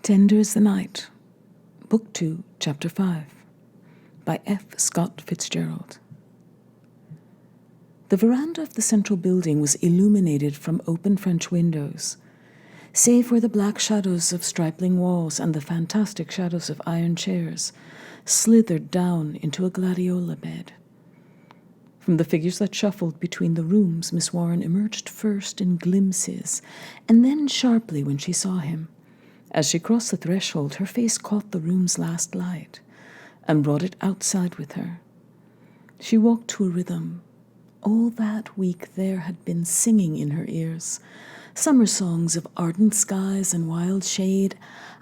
Tender is the Night, Book 2, Chapter 5, by F. Scott Fitzgerald. The veranda of the central building was illuminated from open French windows, save where the black shadows of stripling walls and the fantastic shadows of iron chairs slithered down into a gladiola bed. From the figures that shuffled between the rooms, Miss Warren emerged first in glimpses, and then sharply when she saw him. As she crossed the threshold, her face caught the room's last light and brought it outside with her. She walked to a rhythm. All that week there had been singing in her ears, summer songs of ardent skies and wild shade,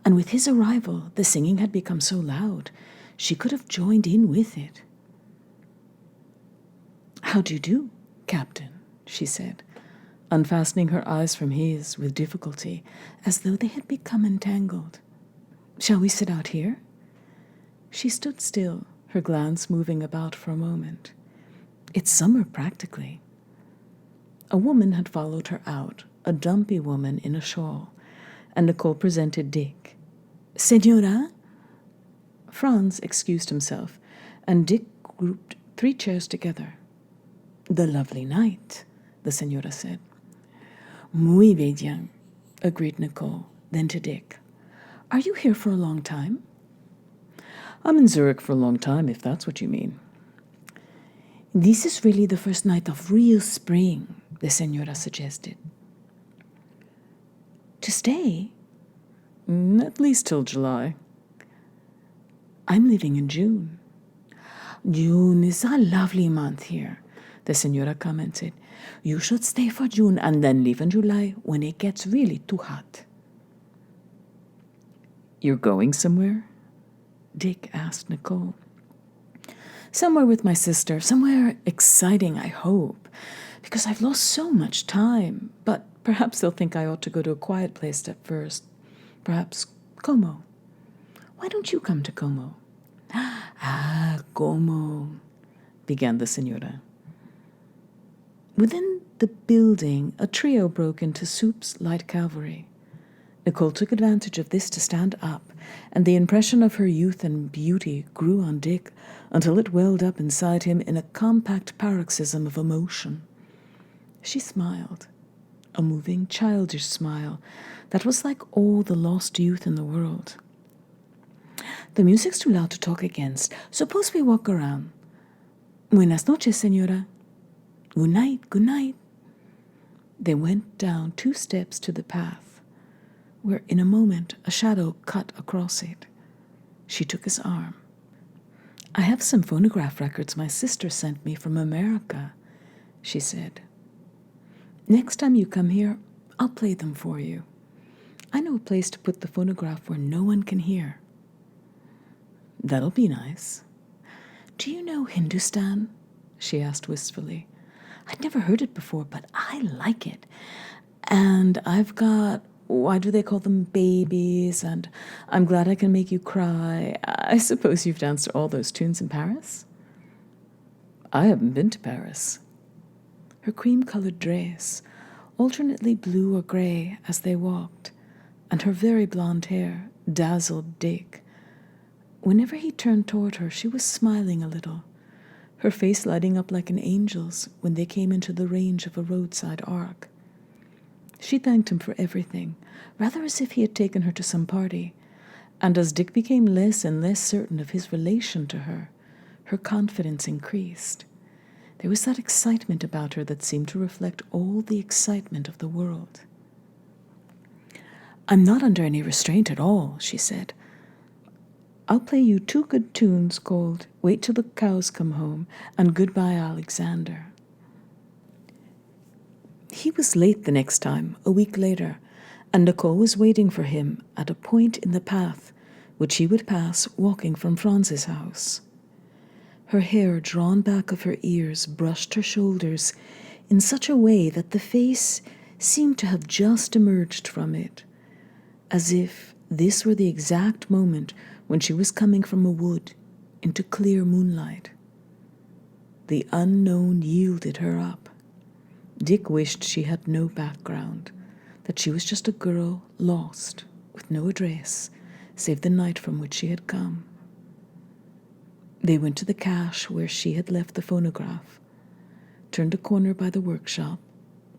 and with his arrival the singing had become so loud she could have joined in with it. "How do you do, Captain?" she said, unfastening her eyes from his with difficulty, as though they had become entangled. "Shall we sit out here?" She stood still, her glance moving about for a moment. "It's summer, practically." A woman had followed her out, a dumpy woman in a shawl, and Nicole presented Dick. "Senora?" Franz excused himself, and Dick grouped 3 chairs together. "The lovely night," the senora said. "Muy bien," agreed Nicole. Then to Dick, "Are you here for a long time?" "I'm in Zurich for a long time, if that's what you mean." "This is really the first night of real spring," the senora suggested. "To stay?" At least till July." "I'm leaving in June." "June is a lovely month here," the senora commented. "You should stay for June and then leave in July when it gets really too hot." "You're going somewhere?" Dick asked Nicole. "Somewhere with my sister, somewhere exciting, I hope, because I've lost so much time. But perhaps they'll think I ought to go to a quiet place at first. Perhaps Como. Why don't you come to Como?" "Ah, Como," began the senora. Within the building, a trio broke into Soup's light cavalry. Nicole took advantage of this to stand up, and the impression of her youth and beauty grew on Dick until it welled up inside him in a compact paroxysm of emotion. She smiled, a moving, childish smile that was like all the lost youth in the world. "The music's too loud to talk against. Suppose we walk around." "Buenas noches, senora." "Good night, good night." They went down 2 steps to the path, where in a moment a shadow cut across it. She took his arm. "I have some phonograph records my sister sent me from America," she said. "Next time you come here, I'll play them for you. I know a place to put the phonograph where no one can hear." "That'll be nice." "Do you know Hindustan?" she asked wistfully. "I'd never heard it before, but I like it. And I've got, why do they call them, babies, and I'm glad I can make you cry. I suppose you've danced to all those tunes in Paris?" "I haven't been to Paris." Her cream-colored dress, alternately blue or gray as they walked, and her very blonde hair dazzled Dick. Whenever he turned toward her, she was smiling a little, her face lighting up like an angel's when they came into the range of a roadside arc. She thanked him for everything, rather as if he had taken her to some party, and as Dick became less and less certain of his relation to her, her confidence increased. There was that excitement about her that seemed to reflect all the excitement of the world. "I'm not under any restraint at all," she said. "I'll play you 2 good tunes called Wait Till the Cows Come Home and Goodbye, Alexander." He was late the next time, a week later, and Nicole was waiting for him at a point in the path which he would pass walking from Franz's house. Her hair drawn back of her ears brushed her shoulders in such a way that the face seemed to have just emerged from it, as if this were the exact moment when she was coming from a wood into clear moonlight. The unknown yielded her up. Dick wished she had no background, that she was just a girl lost with no address, save the night from which she had come. They went to the cache where she had left the phonograph, turned a corner by the workshop,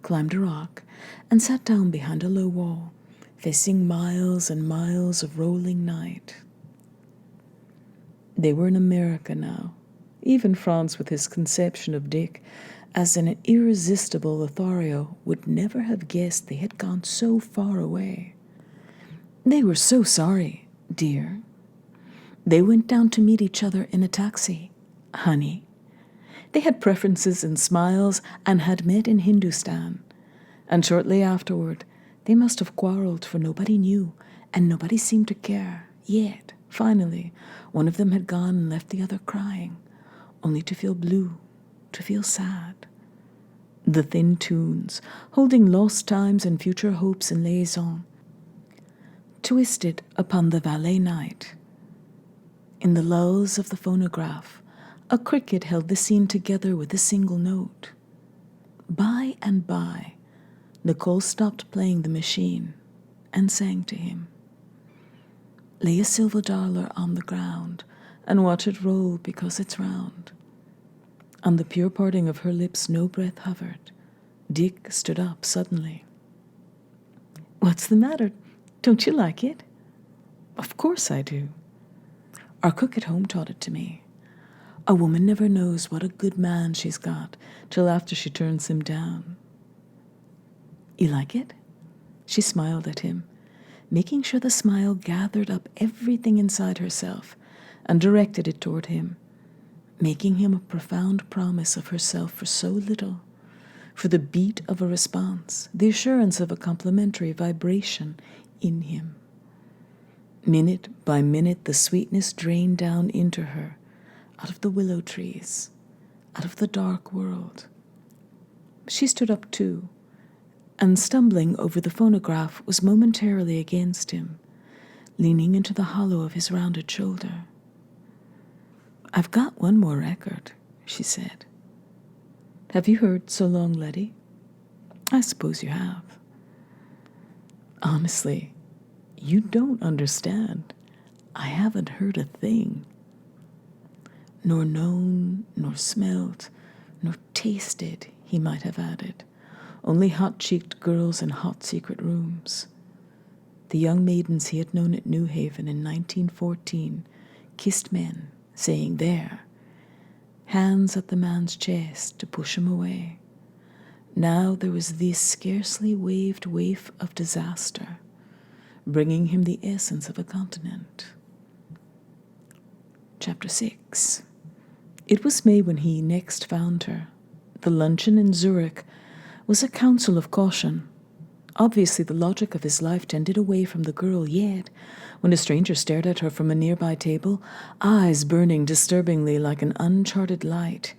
climbed a rock, and sat down behind a low wall, facing miles and miles of rolling night. They were in America now. Even Franz, with his conception of Dick as an irresistible Lothario, would never have guessed they had gone so far away. They were so sorry, dear. They went down to meet each other in a taxi, honey. They had preferences and smiles and had met in Hindustan. And shortly afterward, they must have quarreled, for nobody knew, and nobody seemed to care. Yet, finally, one of them had gone and left the other crying, only to feel blue, to feel sad. The thin tunes, holding lost times and future hopes in liaison, twisted upon the valet night. In the lulls of the phonograph, a cricket held the scene together with a single note. By and by, Nicole stopped playing the machine and sang to him. Lay a silver dollar on the ground and watch it roll because it's round. On the pure parting of her lips no breath hovered. Dick stood up suddenly. What's the matter? Don't you like it? Of course I do. Our cook at home taught it to me. A woman never knows what a good man she's got till after she turns him down. You like it? She smiled at him, making sure the smile gathered up everything inside herself and directed it toward him, making him a profound promise of herself for so little, for the beat of a response, the assurance of a complimentary vibration in him. Minute by minute, the sweetness drained down into her, out of the willow trees, out of the dark world. She stood up too, and stumbling over the phonograph was momentarily against him, leaning into the hollow of his rounded shoulder. I've got one more record, she said. Have you heard So Long, Letty? I suppose you have. Honestly, you don't understand. I haven't heard a thing. Nor known, nor smelt, nor tasted, he might have added. Only hot-cheeked girls in hot secret rooms. The young maidens he had known at New Haven in 1914 kissed men, saying there, hands at the man's chest to push him away. Now there was this scarcely waved waif of disaster, bringing him the essence of a continent. Chapter 6. It was May when he next found her. The luncheon in Zurich was a counsel of caution. Obviously, the logic of his life tended away from the girl, yet, when a stranger stared at her from a nearby table, eyes burning disturbingly like an uncharted light,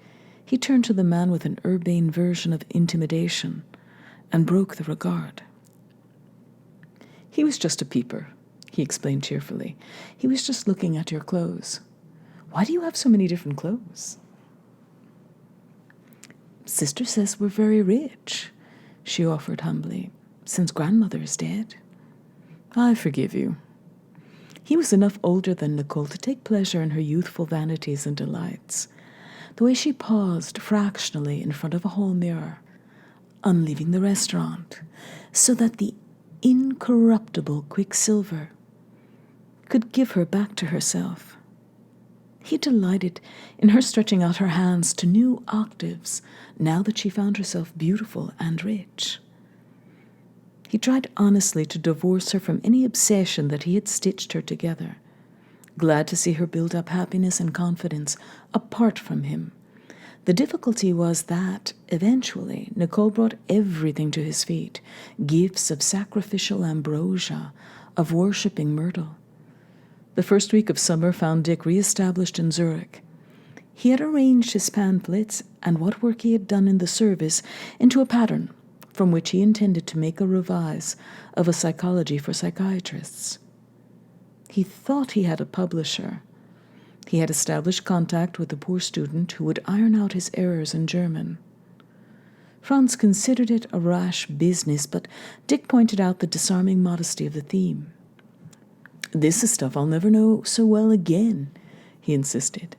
he turned to the man with an urbane version of intimidation and broke the regard. He was just a peeper, he explained cheerfully. He was just looking at your clothes. Why do you have so many different clothes? Sister says we're very rich, she offered humbly, since grandmother is dead. I forgive you. He was enough older than Nicole to take pleasure in her youthful vanities and delights. The way she paused fractionally in front of a hall mirror, on leaving the restaurant, so that the incorruptible Quicksilver could give her back to herself. He delighted in her stretching out her hands to new octaves now that she found herself beautiful and rich. He tried honestly to divorce her from any obsession that he had stitched her together, glad to see her build up happiness and confidence apart from him. The difficulty was that, eventually, Nicole brought everything to his feet, gifts of sacrificial ambrosia, of worshipping myrtle. The first week of summer found Dick re-established in Zurich. He had arranged his pamphlets and what work he had done in the service into a pattern from which he intended to make a revise of a psychology for psychiatrists. He thought he had a publisher. He had established contact with a poor student who would iron out his errors in German. Franz considered it a rash business, but Dick pointed out the disarming modesty of the theme. This is stuff I'll never know so well again, he insisted.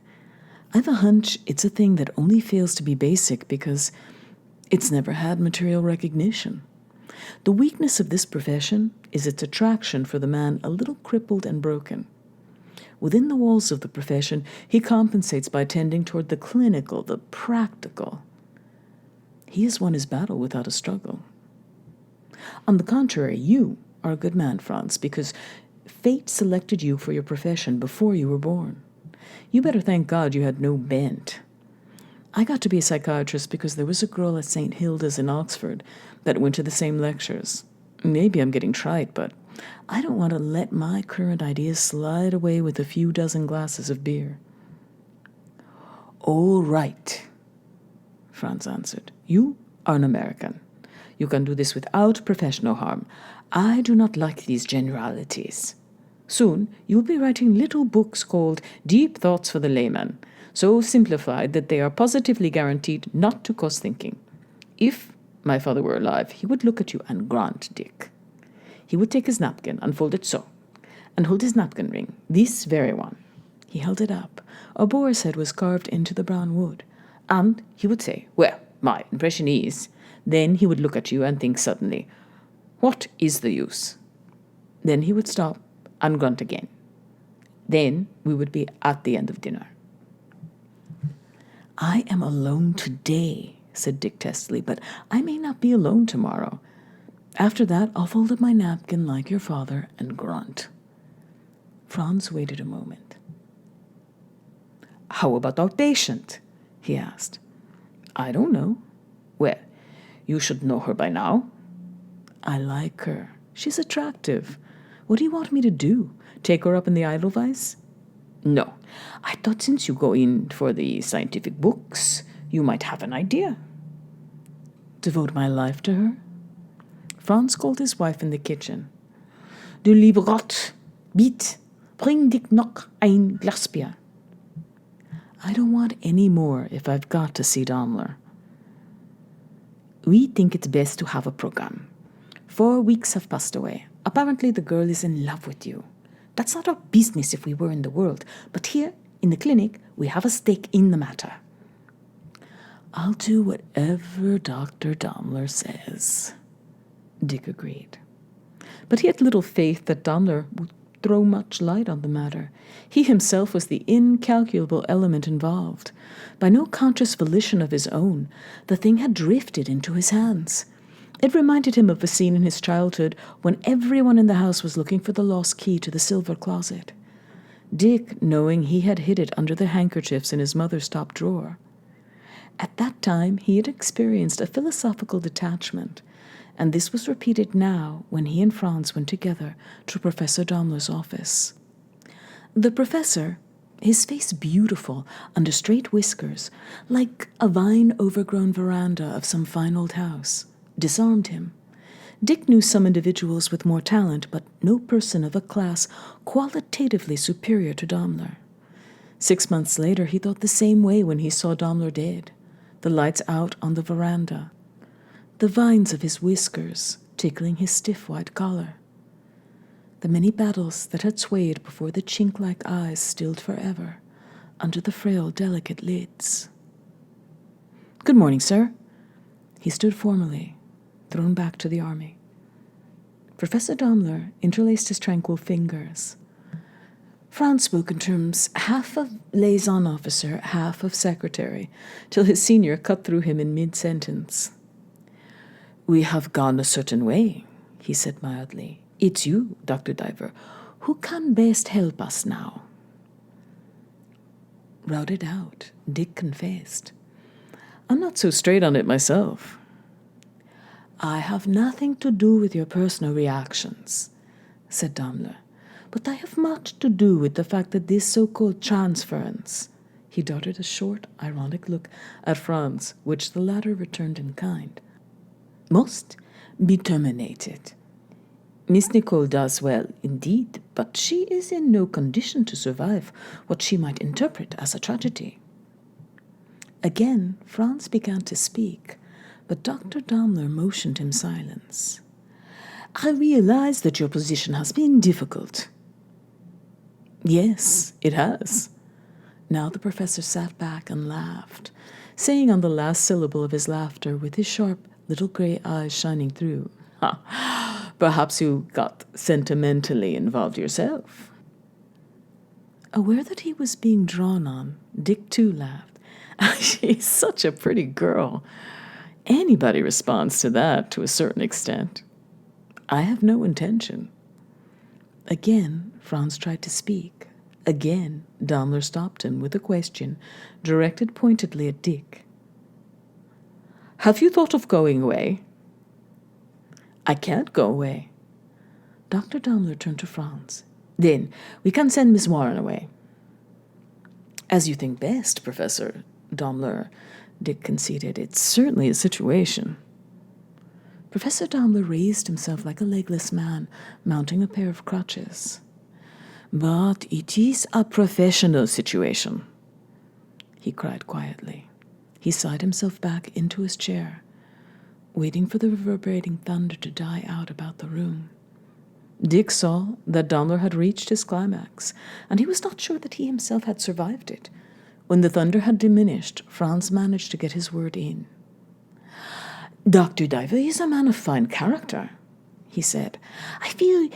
I've a hunch it's a thing that only fails to be basic because it's never had material recognition. The weakness of this profession is its attraction for the man a little crippled and broken. Within the walls of the profession, he compensates by tending toward the clinical, the practical. He has won his battle without a struggle. On the contrary, you are a good man, Franz, because fate selected you for your profession before you were born. You better thank God you had no bent. I got to be a psychiatrist because there was a girl at St. Hilda's in Oxford that went to the same lectures. Maybe I'm getting trite, but I don't want to let my current ideas slide away with a few dozen glasses of beer. All right, Franz answered. You are an American. You can do this without professional harm. I do not like these generalities. Soon you'll be writing little books called Deep Thoughts for the Layman, so simplified that they are positively guaranteed not to cause thinking. If my father were alive, he would look at you and grunt, Dick. He would take his napkin and fold it so, and hold his napkin ring, this very one. He held it up. A boar's head was carved into the brown wood. And he would say, well, my impression is. Then he would look at you and think suddenly, what is the use? Then he would stop and grunt again. Then we would be at the end of dinner. I am alone today, said Dick testily, but I may not be alone tomorrow. After that, I'll fold up my napkin like your father and grunt. Franz waited a moment. How about our patient? He asked. I don't know. Well, you should know her by now. I like her. She's attractive. What do you want me to do? Take her up in the Edelweiss? No. I thought since you go in for the scientific books, you might have an idea. Devote my life to her? Franz called his wife in the kitchen. Du liebe Gott, bitte, bring Dick noch ein Glas Bier. I don't want any more if I've got to see Daimler. We think it's best to have a program. 4 weeks have passed away. Apparently the girl is in love with you. That's not our business if we were in the world, but here, in the clinic, we have a stake in the matter. I'll do whatever Dr. Daimler says, Dick agreed. But he had little faith that Daimler would throw much light on the matter. He himself was the incalculable element involved. By no conscious volition of his own, the thing had drifted into his hands. It reminded him of a scene in his childhood when everyone in the house was looking for the lost key to the silver closet. Dick, knowing he had hid it under the handkerchiefs in his mother's top drawer. At that time, he had experienced a philosophical detachment, and this was repeated now when he and Franz went together to Professor Daimler's office. The professor, his face beautiful under straight whiskers, like a vine-overgrown veranda of some fine old house, disarmed him. Dick knew some individuals with more talent, but no person of a class qualitatively superior to Daimler. 6 months later, he thought the same way when he saw Daimler dead, the lights out on the veranda, the vines of his whiskers tickling his stiff white collar, the many battles that had swayed before the chink-like eyes stilled forever under the frail, delicate lids. Good morning, sir. He stood formally, thrown back to the army. Professor Daimler interlaced his tranquil fingers. Franz spoke in terms half of liaison officer, half of secretary, till his senior cut through him in mid-sentence. We have gone a certain way, he said mildly. It's you, Dr. Diver. Who can best help us now? Routed out, Dick confessed. I'm not so straight on it myself. I have nothing to do with your personal reactions, said Daimler, but I have much to do with the fact that this so-called transference, he darted a short, ironic look at Franz, which the latter returned in kind, must be terminated. Miss Nicole does well, indeed, but she is in no condition to survive what she might interpret as a tragedy. Again, Franz began to speak, but Dr. Daimler motioned him silence. I realize that your position has been difficult, Yes, it has. Now the professor sat back and laughed, saying on the last syllable of his laughter with his sharp little grey eyes shining through, "Ha! Perhaps you got sentimentally involved yourself." Aware that he was being drawn on, Dick too laughed. "She's such a pretty girl. Anybody responds to that to a certain extent. I have no intention." Again, Franz tried to speak. Again, Daimler stopped him with a question directed pointedly at Dick. "Have you thought of going away?" "I can't go away." Dr. Daimler turned to Franz. "Then we can send Miss Warren away." "As you think best, Professor Daimler," Dick conceded. "It's certainly a situation." Professor Daimler raised himself like a legless man mounting a pair of crutches. "But it is a professional situation," he cried quietly. He sighed himself back into his chair, waiting for the reverberating thunder to die out about the room. Dick saw that Daimler had reached his climax, and he was not sure that he himself had survived it. When the thunder had diminished, Franz managed to get his word in. "Dr. Diver is a man of fine character," he said. "I feel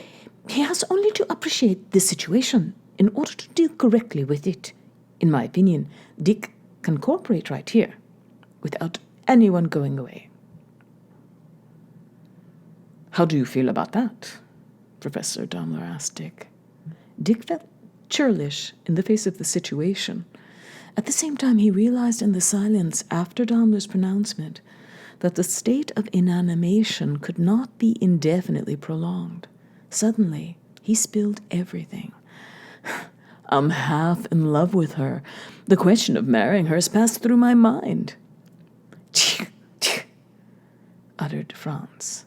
he has only to appreciate the situation in order to deal correctly with it. In my opinion, Dick can cooperate right here, without anyone going away." "How do you feel about that?" Professor Daimler asked Dick. Dick felt churlish in the face of the situation. At the same time, he realized in the silence after Daimler's pronouncement that the state of inanimation could not be indefinitely prolonged. Suddenly, he spilled everything. "I'm half in love with her. The question of marrying her has passed through my mind," uttered Franz.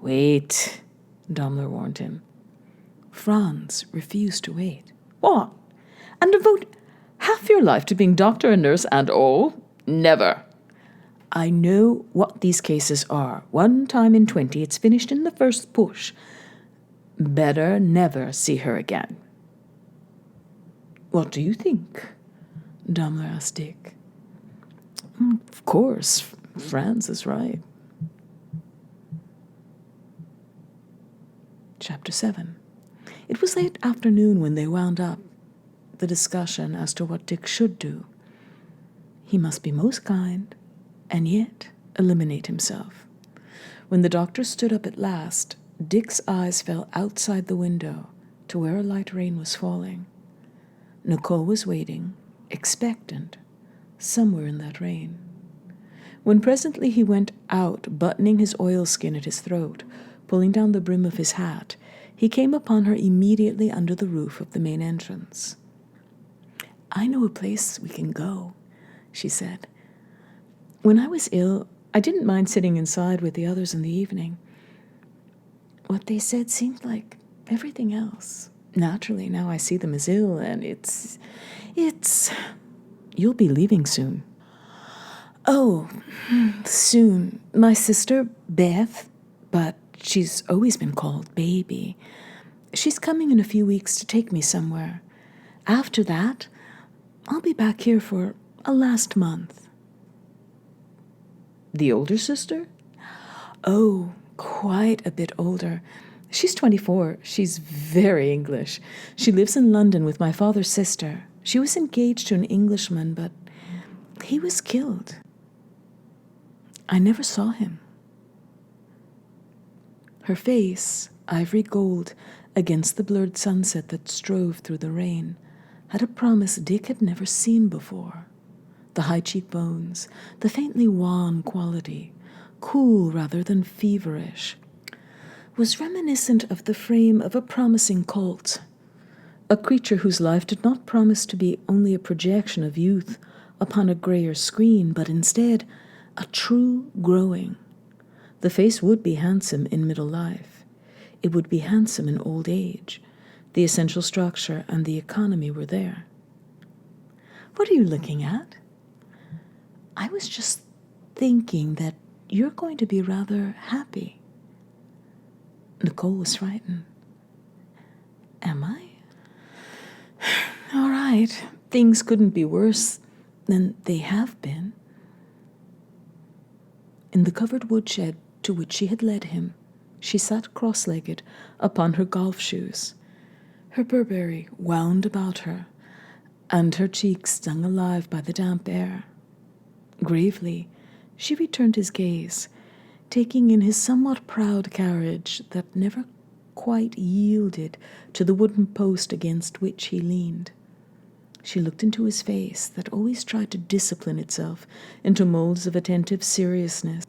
"Wait," Daimler warned him. Franz refused to wait. "What? And devote half your life to being doctor and nurse and all? Never." "I know what these cases are. 1 time in 20, it's finished in the first push. Better never see her again." "What do you think?" Daimler asked Dick. "Of course, Franz is right." Chapter 7. It was late afternoon when they wound up the discussion as to what Dick should do. He must be most kind, and yet eliminate himself. When the doctor stood up at last, Dick's eyes fell outside the window to where a light rain was falling. Nicole was waiting, expectant, somewhere in that rain. When presently he went out, buttoning his oilskin at his throat, pulling down the brim of his hat, he came upon her immediately under the roof of the main entrance. "I know a place we can go," she said. "When I was ill, I didn't mind sitting inside with the others in the evening. What they said seemed like everything else. Naturally, now I see them as ill, and it's... You'll be leaving soon." "Oh, soon. My sister, Beth, but she's always been called Baby. She's coming in a few weeks to take me somewhere. After that, I'll be back here for a last month." "The older sister?" "Oh, quite a bit older. She's 24. She's very English. She lives in London with my father's sister. She was engaged to an Englishman, but he was killed. I never saw him." Her face, ivory gold against the blurred sunset that strove through the rain, had a promise Dick had never seen before. The high cheekbones, the faintly wan quality, cool rather than feverish, was reminiscent of the frame of a promising colt, a creature whose life did not promise to be only a projection of youth upon a grayer screen, but instead a true growing. The face would be handsome in middle life. It would be handsome in old age. The essential structure and the economy were there. "What are you looking at?" "I was just thinking that you're going to be rather happy." Nicole was frightened. "Am I?" right. Things couldn't be worse than they have been. In the covered woodshed to which she had led him, she sat cross-legged upon her golf shoes, her Burberry wound about her, and her cheeks stung alive by the damp air. Gravely, she returned his gaze, taking in his somewhat proud carriage that never quite yielded to the wooden post against which he leaned. She looked into his face that always tried to discipline itself into molds of attentive seriousness,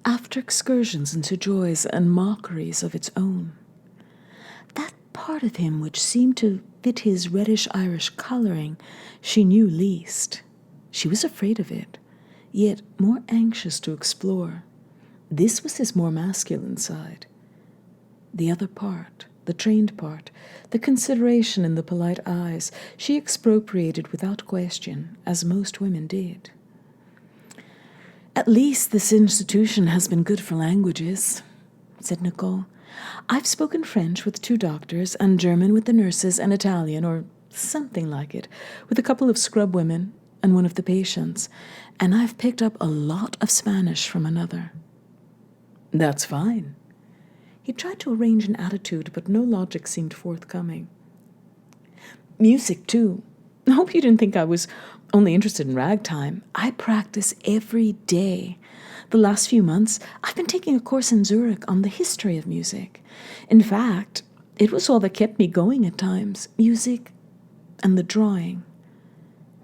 after excursions into joys and mockeries of its own. That part of him which seemed to fit his reddish-Irish coloring she knew least. She was afraid of it, yet more anxious to explore. This was his more masculine side. The other part, the trained part, the consideration in the polite eyes, she expropriated without question, as most women did. "At least this institution has been good for languages," said Nicole. "I've spoken French with 2 doctors, and German with the nurses, and Italian, or something like it, with a couple of scrub women and one of the patients, and I've picked up a lot of Spanish from another." "That's fine." He tried to arrange an attitude, but no logic seemed forthcoming. "Music, too. I hope you didn't think I was only interested in ragtime. I practice every day. The last few months, I've been taking a course in Zurich on the history of music. In fact, it was all that kept me going at times, music and the drawing."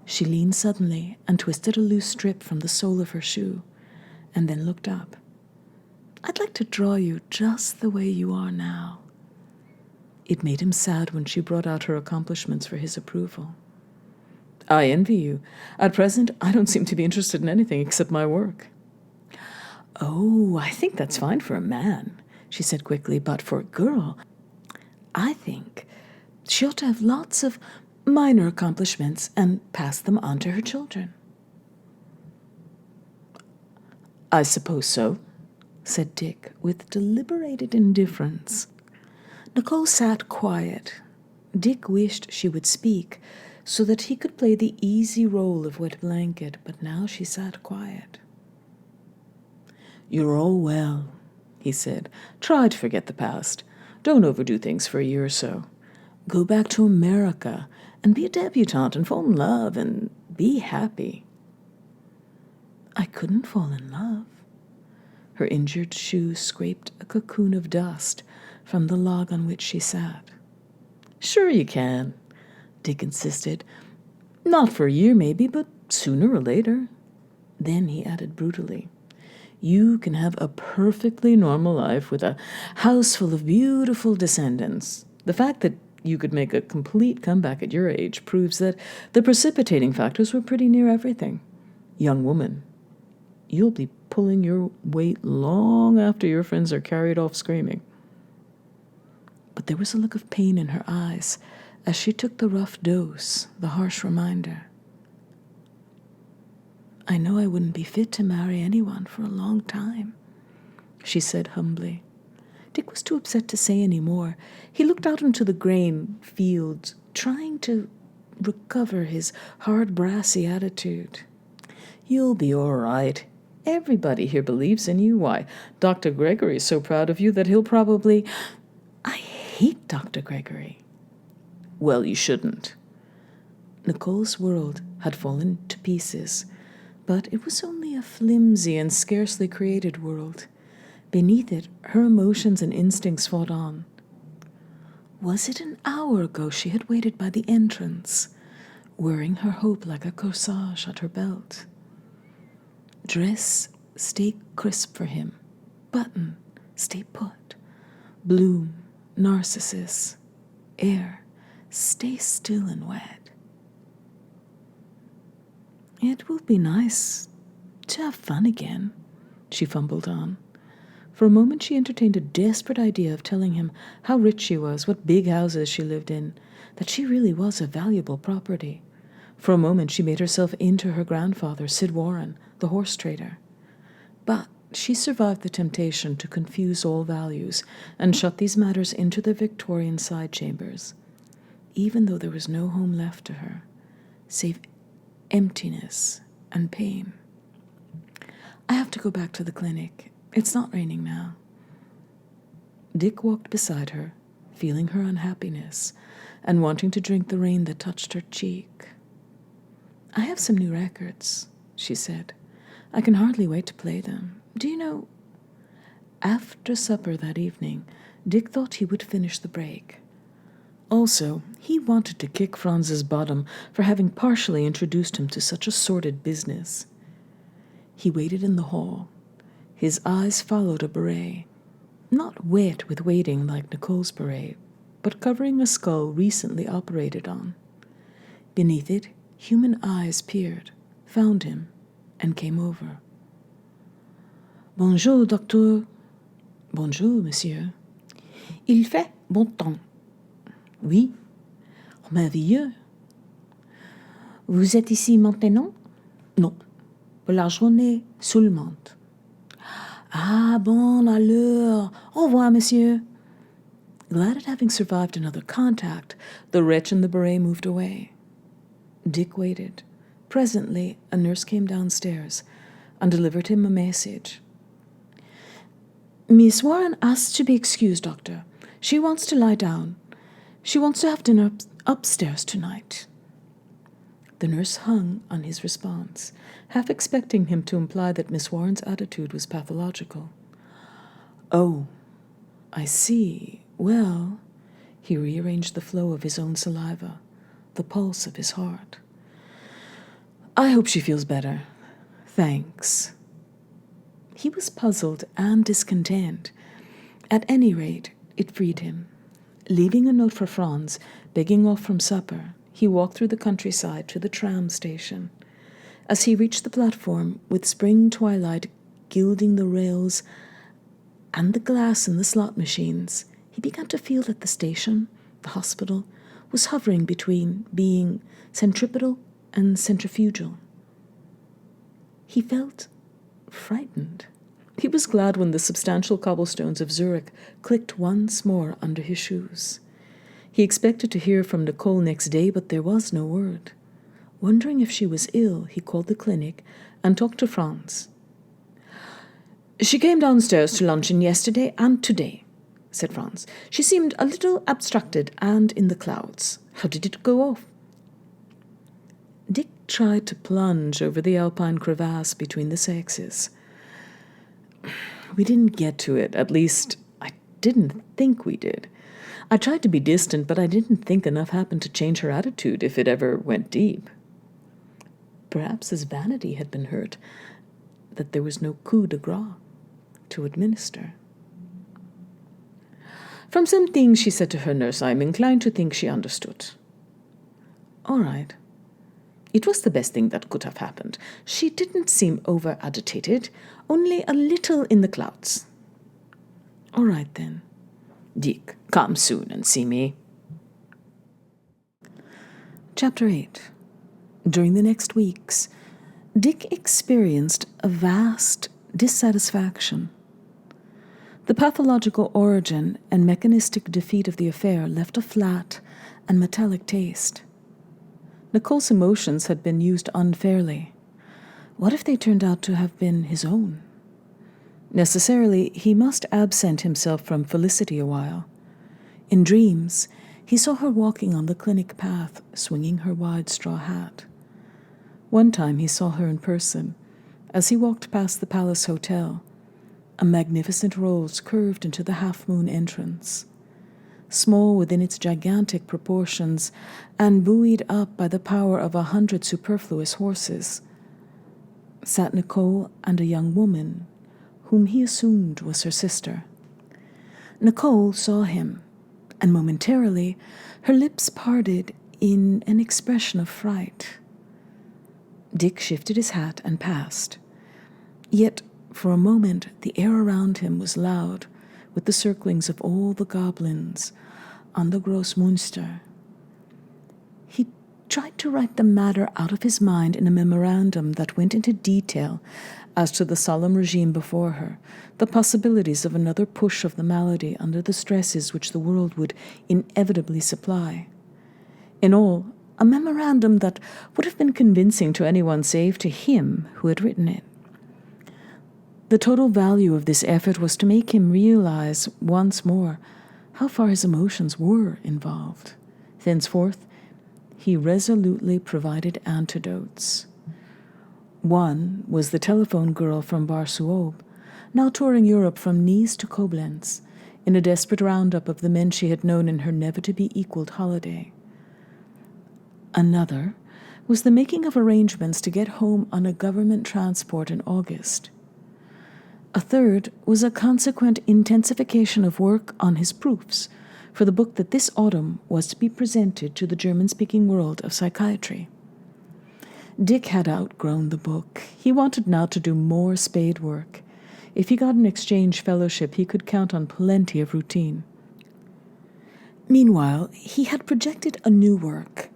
She leaned suddenly and twisted a loose strip from the sole of her shoe, and then looked up. "I'd like to draw you just the way you are now." It made him sad when she brought out her accomplishments for his approval. "I envy you. At present, I don't seem to be interested in anything except my work." "Oh, I think that's fine for a man," she said quickly, "but for a girl, I think she ought to have lots of minor accomplishments and pass them on to her children." "I suppose so," said Dick, with deliberated indifference. Nicole sat quiet. Dick wished she would speak, so that he could play the easy role of wet blanket, but now she sat quiet. "You're all well," he said. "Try to forget the past. Don't overdo things for a year or so. Go back to America and be a debutante and fall in love and be happy." "I couldn't fall in love." Her injured shoe scraped a cocoon of dust from the log on which she sat. "Sure you can," Dick insisted. "Not for a year, maybe, but sooner or later." Then he added brutally, "You can have a perfectly normal life with a house full of beautiful descendants. The fact that you could make a complete comeback at your age proves that the precipitating factors were pretty near everything. Young woman, you'll be pulling your weight long after your friends are carried off screaming." But there was a look of pain in her eyes as she took the rough dose, the harsh reminder. "I know I wouldn't be fit to marry anyone for a long time," she said humbly. Dick was too upset to say any more. He looked out into the grain fields, trying to recover his hard, brassy attitude. "You'll be all right. Everybody here believes in you. Why, Dr. Gregory is so proud of you that he'll probably—" "I hate Dr. Gregory." "Well, you shouldn't." Nicole's world had fallen to pieces, but it was only a flimsy and scarcely created world. Beneath it, her emotions and instincts fought on. Was it an hour ago she had waited by the entrance, wearing her hope like a corsage at her belt? Dress, stay crisp for him. Button, stay put. Bloom, narcissus. Air, stay still and wet. "It will be nice to have fun again," she fumbled on. For a moment she entertained a desperate idea of telling him how rich she was, what big houses she lived in, that she really was a valuable property. For a moment she made herself into her grandfather, Sid Warren, the horse trader. But she survived the temptation to confuse all values and shut these matters into their Victorian side chambers. even though there was no home left to her, save emptiness and pain. I have to go back to the clinic. It's not raining now. Dick walked beside her, feeling her unhappiness and wanting to drink the rain that touched her cheek. I have some new records, she said. I can hardly wait to play them. Do you know, after supper that evening, Dick thought he would finish the break. Also, he wanted to kick Franz's bottom for having partially introduced him to such a sordid business. He waited in the hall. His eyes followed a beret, not wet with waiting like Nicole's beret, but covering a skull recently operated on. Beneath it, human eyes peered, found him, and came over. Bonjour, docteur. Bonjour, monsieur. Il fait bon temps. Oui. Merveilleux. Vous êtes ici maintenant? Non. Pour la journée seulement. Ah, bon, alors. Au revoir, monsieur. Glad at having survived another contact, the wretch in the beret moved away. Dick waited. Presently, a nurse came downstairs and delivered him a message. Miss Warren asks to be excused, doctor. She wants to lie down. She wants to have dinner upstairs tonight. The nurse hung on his response, half expecting him to imply that Miss Warren's attitude was pathological. Oh, I see. Well, he rearranged the flow of his own saliva, the pulse of his heart. I hope she feels better. Thanks. He was puzzled and discontent. At any rate, it freed him. Leaving a note for Franz, begging off from supper, he walked through the countryside to the tram station. As he reached the platform, with spring twilight gilding the rails and the glass in the slot machines, he began to feel that the station, the hospital, was hovering between being centripetal and centrifugal. He felt frightened. He was glad when the substantial cobblestones of Zurich clicked once more under his shoes. He expected to hear from Nicole next day, but there was no word. Wondering if she was ill, he called the clinic and talked to Franz. She came downstairs to luncheon yesterday and today, said Franz. She seemed a little abstracted and in the clouds. How did it go off? Dick tried to plunge over the alpine crevasse between the sexes. We didn't get to it. At least, I didn't think we did. I tried to be distant, but I didn't think enough happened to change her attitude if it ever went deep. Perhaps his vanity had been hurt, that there was no coup de grace to administer. From some things she said to her nurse, I am inclined to think she understood. All right. It was the best thing that could have happened. She didn't seem over-agitated, only a little in the clouds. All right, then. Dick, come soon and see me. Chapter 8. During the next weeks, Dick experienced a vast dissatisfaction. The pathological origin and mechanistic defeat of the affair left a flat and metallic taste. Nicole's emotions had been used unfairly. What if they turned out to have been his own? Necessarily, he must absent himself from Felicity a while. In dreams, he saw her walking on the clinic path, swinging her wide straw hat. One time he saw her in person, as he walked past the Palace Hotel. A magnificent rose curved into the half-moon entrance. Small within its gigantic proportions, and buoyed up by the power of 100 superfluous horses, sat Nicole and a young woman, whom he assumed was her sister. Nicole saw him, and momentarily her lips parted in an expression of fright. Dick shifted his hat and passed. Yet, for a moment, the air around him was loud with the circlings of all the goblins on the Grossmünster. He tried to write the matter out of his mind in a memorandum that went into detail as to the solemn regime before her, the possibilities of another push of the malady under the stresses which the world would inevitably supply. In all, a memorandum that would have been convincing to anyone save to him who had written it. The total value of this effort was to make him realize once more how far his emotions were involved. Thenceforth, he resolutely provided antidotes. One was the telephone girl from Bar-sur-Aube, now touring Europe from Nice to Koblenz, in a desperate roundup of the men she had known in her never-to-be-equaled holiday. Another was the making of arrangements to get home on a government transport in August. A third was a consequent intensification of work on his proofs for the book that this autumn was to be presented to the German-speaking world of psychiatry. Dick had outgrown the book. He wanted now to do more spade work. If he got an exchange fellowship, he could count on plenty of routine. Meanwhile, he had projected a new work,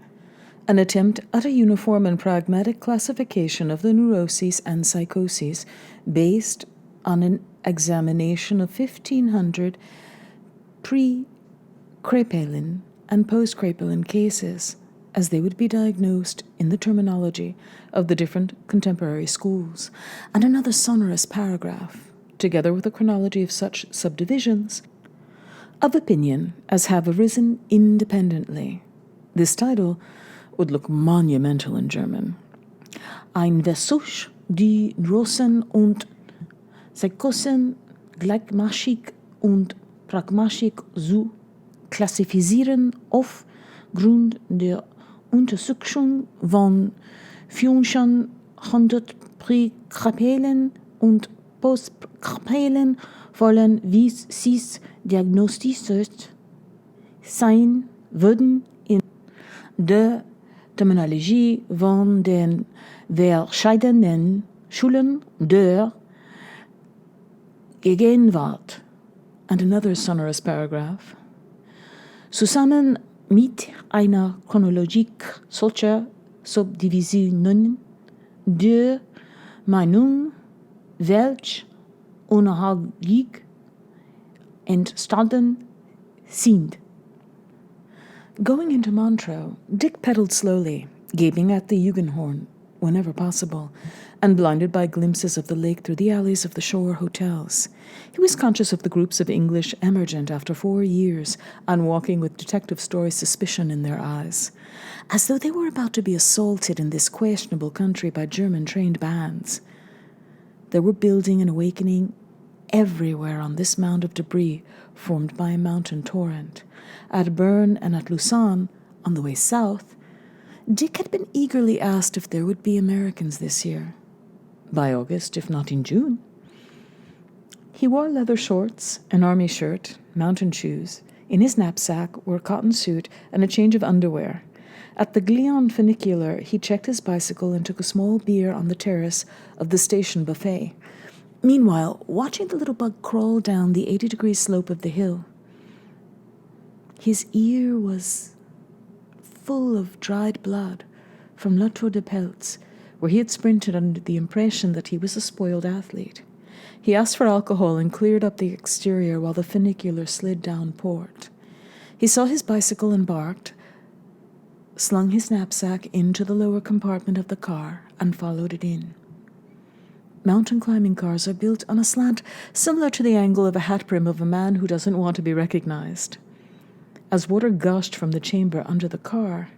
an attempt at a uniform and pragmatic classification of the neuroses and psychoses based on an examination of 1,500 pre-Kraepelin and post-Kraepelin cases, as they would be diagnosed in the terminology of the different contemporary schools, and another sonorous paragraph, together with a chronology of such subdivisions of opinion as have arisen independently. This title would look monumental in German. Ein Versuch, die Neurosen und Psychosen gleichmaschig und pragmatisch zu klassifizieren aufgrund der Untersuchung von 400 Pre-Kraepelin und Post-Kraepelin wollen, wie sie diagnostiziert sein würden, in der Terminologie von den verschiedenen Schulen der Gegenwart. And another sonorous paragraph. Zusammen mit einer Chronologie solcher Subdivisionen der Meinung, welche unabhängig entstanden sind. Going into Montreux, Dick pedaled slowly, gaping at the Jugendhorn whenever possible, and blinded by glimpses of the lake through the alleys of the shore hotels. He was conscious of the groups of English emergent after 4 years, and walking with detective story suspicion in their eyes, as though they were about to be assaulted in this questionable country by German-trained bands. There were building and awakening everywhere on this mound of debris formed by a mountain torrent. At Bern and at Lausanne, on the way south, Dick had been eagerly asked if there would be Americans this year. By August, if not in June. He wore leather shorts, an army shirt, mountain shoes. In his knapsack were a cotton suit and a change of underwear. At the Glion funicular, he checked his bicycle and took a small beer on the terrace of the station buffet. Meanwhile, watching the little bug crawl down the 80-degree slope of the hill, his ear was full of dried blood from La Tour de Peltz, where he had sprinted under the impression that he was a spoiled athlete. He asked for alcohol and cleared up the exterior while the funicular slid down port. He saw his bicycle embarked, slung his knapsack into the lower compartment of the car, and followed it in. Mountain climbing cars are built on a slant similar to the angle of a hat brim of a man who doesn't want to be recognized. As water gushed from the chamber under the car,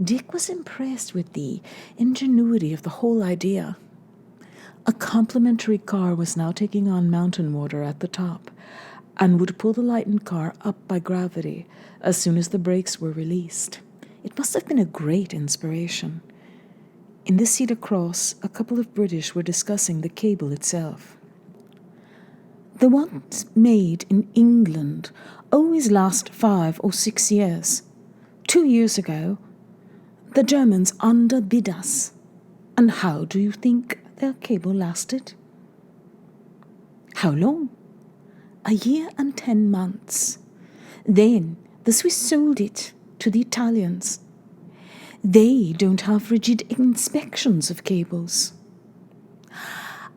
Dick was impressed with the ingenuity of the whole idea. A complimentary car was now taking on mountain water at the top and would pull the lightened car up by gravity as soon as the brakes were released. It must have been a great inspiration. In the seat across, a couple of British were discussing the cable itself. The ones made in England always last 5 or 6 years. 2 years ago, the Germans underbid us. And how do you think their cable lasted? How long? 1 year and 10 months. Then the Swiss sold it to the Italians. They don't have rigid inspections of cables.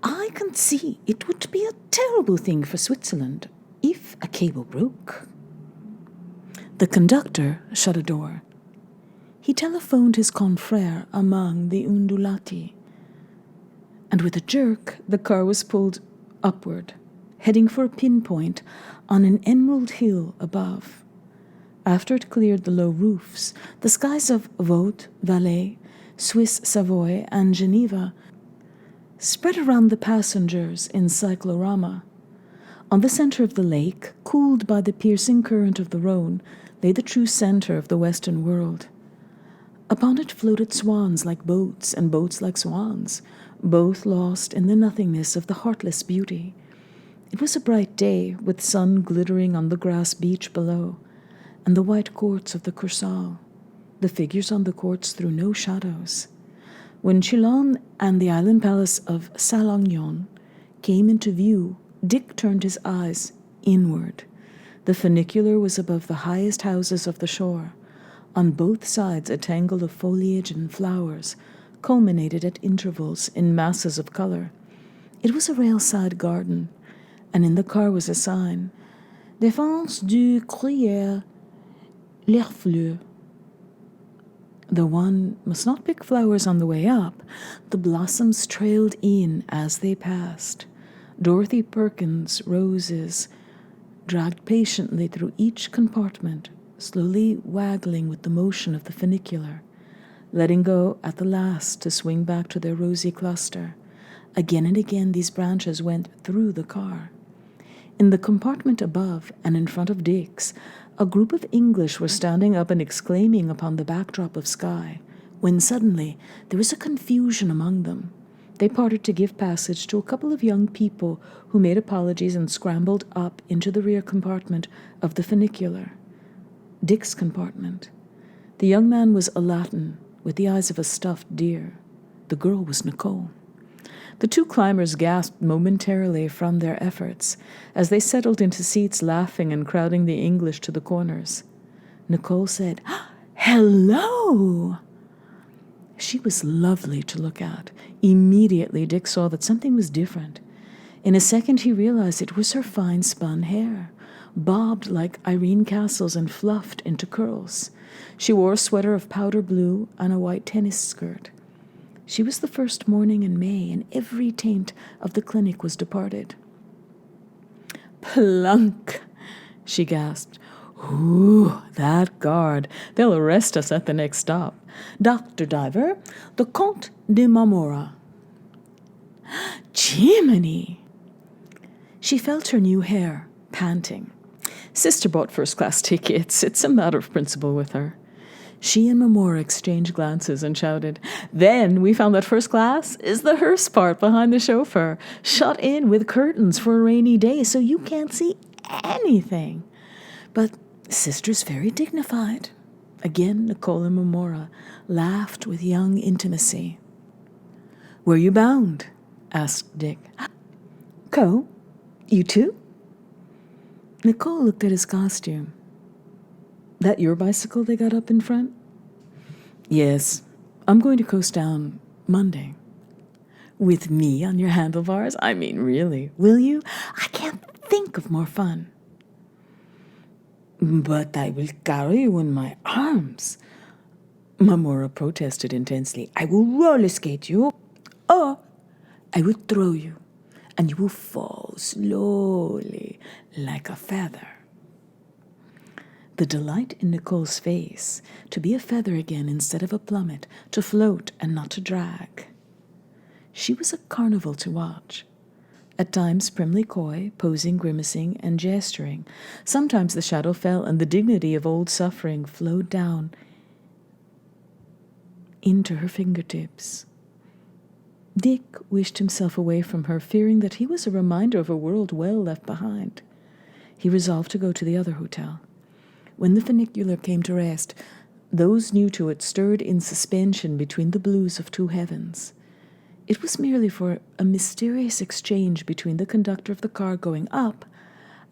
I can see it would be a terrible thing for Switzerland if a cable broke. The conductor shut a door. He telephoned his confrère among the undulati, and with a jerk, the car was pulled upward, heading for a pinpoint on an emerald hill above. After it cleared the low roofs, the skies of Vaud, Valais, Swiss Savoy, and Geneva spread around the passengers in cyclorama. On the center of the lake, cooled by the piercing current of the Rhone, lay the true center of the Western world. Upon it floated swans like boats and boats like swans, both lost in the nothingness of the heartless beauty. It was a bright day, with sun glittering on the grass beach below, and the white courts of the Kursaal. The figures on the courts threw no shadows. When Chillon and the island palace of Salagnon came into view, Dick turned his eyes inward. The funicular was above the highest houses of the shore. On both sides a tangle of foliage and flowers culminated at intervals in masses of color. It was a railside garden, and in the car was a sign, Défense du Gruyère, l'Herfleur. Though one must not pick flowers on the way up, the blossoms trailed in as they passed. Dorothy Perkins' roses dragged patiently through each compartment, slowly waggling with the motion of the funicular, letting go at the last to swing back to their rosy cluster. Again and again these branches went through the car. In the compartment above and in front of Dick's, a group of English were standing up and exclaiming upon the backdrop of sky, when suddenly there was a confusion among them. They parted to give passage to a couple of young people who made apologies and scrambled up into the rear compartment of the funicular. Dick's compartment. The young man was a Latin, with the eyes of a stuffed deer. The girl was Nicole. The two climbers gasped momentarily from their efforts as they settled into seats, laughing and crowding the English to the corners. Nicole said, "Hello!" She was lovely to look at. Immediately, Dick saw that something was different. In a second, he realized it was her fine spun hair, bobbed like Irene Castle's and fluffed into curls. She wore a sweater of powder blue and a white tennis skirt. She was the first morning in May, and every taint of the clinic was departed. "Plunk!" she gasped. "Ooh, that guard. They'll arrest us at the next stop. Dr. Diver, the Comte de Marmora." "Jiminy!" She felt her new hair, panting. Sister bought first-class tickets. It's a matter of principle with her. She and Marmora exchanged glances and shouted, "Then we found that first class is the hearse part behind the chauffeur, shut in with curtains for a rainy day, so you can't see anything." But Sister's very dignified. Again, Nicole and Marmora laughed with young intimacy. "Where you bound?" asked Dick. "Co, you too?" Nicole looked at his costume. "That your bicycle they got up in front?" "Yes, I'm going to coast down Monday." "With me on your handlebars? I mean, really, will you? I can't think of more fun." "But I will carry you in my arms," Marmora protested intensely. "I will roller skate you, or I will throw you, and you will fall slowly like a feather." The delight in Nicole's face, to be a feather again instead of a plummet, to float and not to drag. She was a carnival to watch. At times primly coy, posing, grimacing, and gesturing. Sometimes the shadow fell, and the dignity of old suffering flowed down into her fingertips. Dick wished himself away from her, fearing that he was a reminder of a world well left behind. He resolved to go to the other hotel. When the funicular came to rest, those new to it stirred in suspension between the blues of two heavens. It was merely for a mysterious exchange between the conductor of the car going up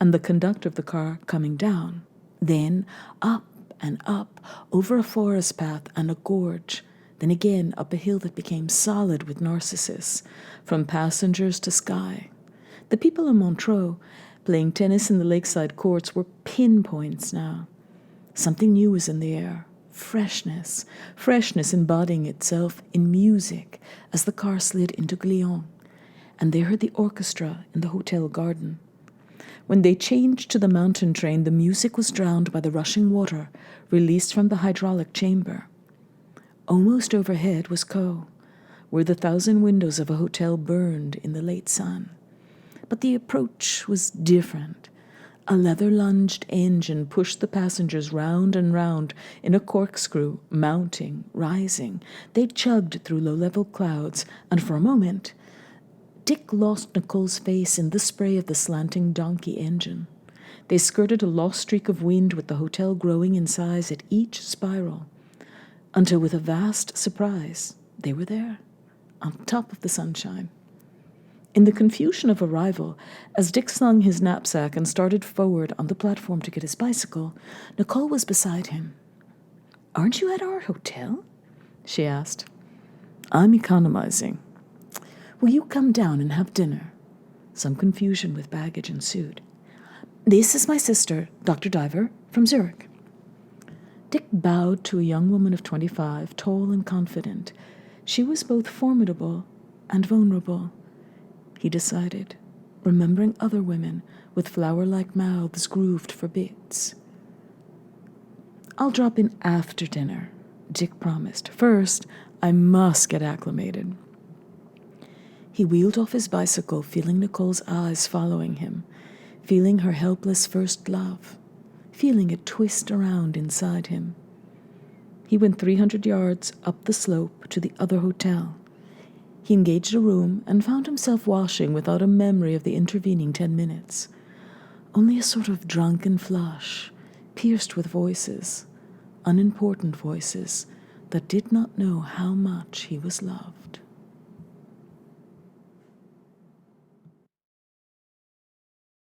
and the conductor of the car coming down. Then up and up, over a forest path and a gorge, then again up a hill that became solid with narcissus, from passengers to sky. The people in Montreux, playing tennis in the lakeside courts, were pinpoints now. Something new was in the air, freshness embodying itself in music as the car slid into Glion, and they heard the orchestra in the hotel garden. When they changed to the mountain train, the music was drowned by the rushing water released from the hydraulic chamber. Almost overhead was Caux, where the 1,000 windows of a hotel burned in the late sun. But the approach was different. A leather-lunged engine pushed the passengers round and round in a corkscrew, mounting, rising. They chugged through low-level clouds, and for a moment, Dick lost Nicole's face in the spray of the slanting donkey engine. They skirted a lost streak of wind with the hotel growing in size at each spiral, until with a vast surprise, they were there, on top of the sunshine. In the confusion of arrival, as Dick slung his knapsack and started forward on the platform to get his bicycle, Nicole was beside him. "Aren't you at our hotel?" she asked. "I'm economizing." "Will you come down and have dinner?" Some confusion with baggage ensued. "This is my sister, Dr. Diver, from Zurich." Dick bowed to a young woman of 25, tall and confident. She was both formidable and vulnerable, he decided, remembering other women with flower-like mouths grooved for bits. "I'll drop in after dinner," Dick promised. "First, I must get acclimated." He wheeled off his bicycle, feeling Nicole's eyes following him, feeling her helpless first love, feeling it twist around inside him. He went 300 yards up the slope to the other hotel. He engaged a room and found himself washing without a memory of the intervening 10 minutes. Only a sort of drunken flush, pierced with voices, unimportant voices that did not know how much he was loved.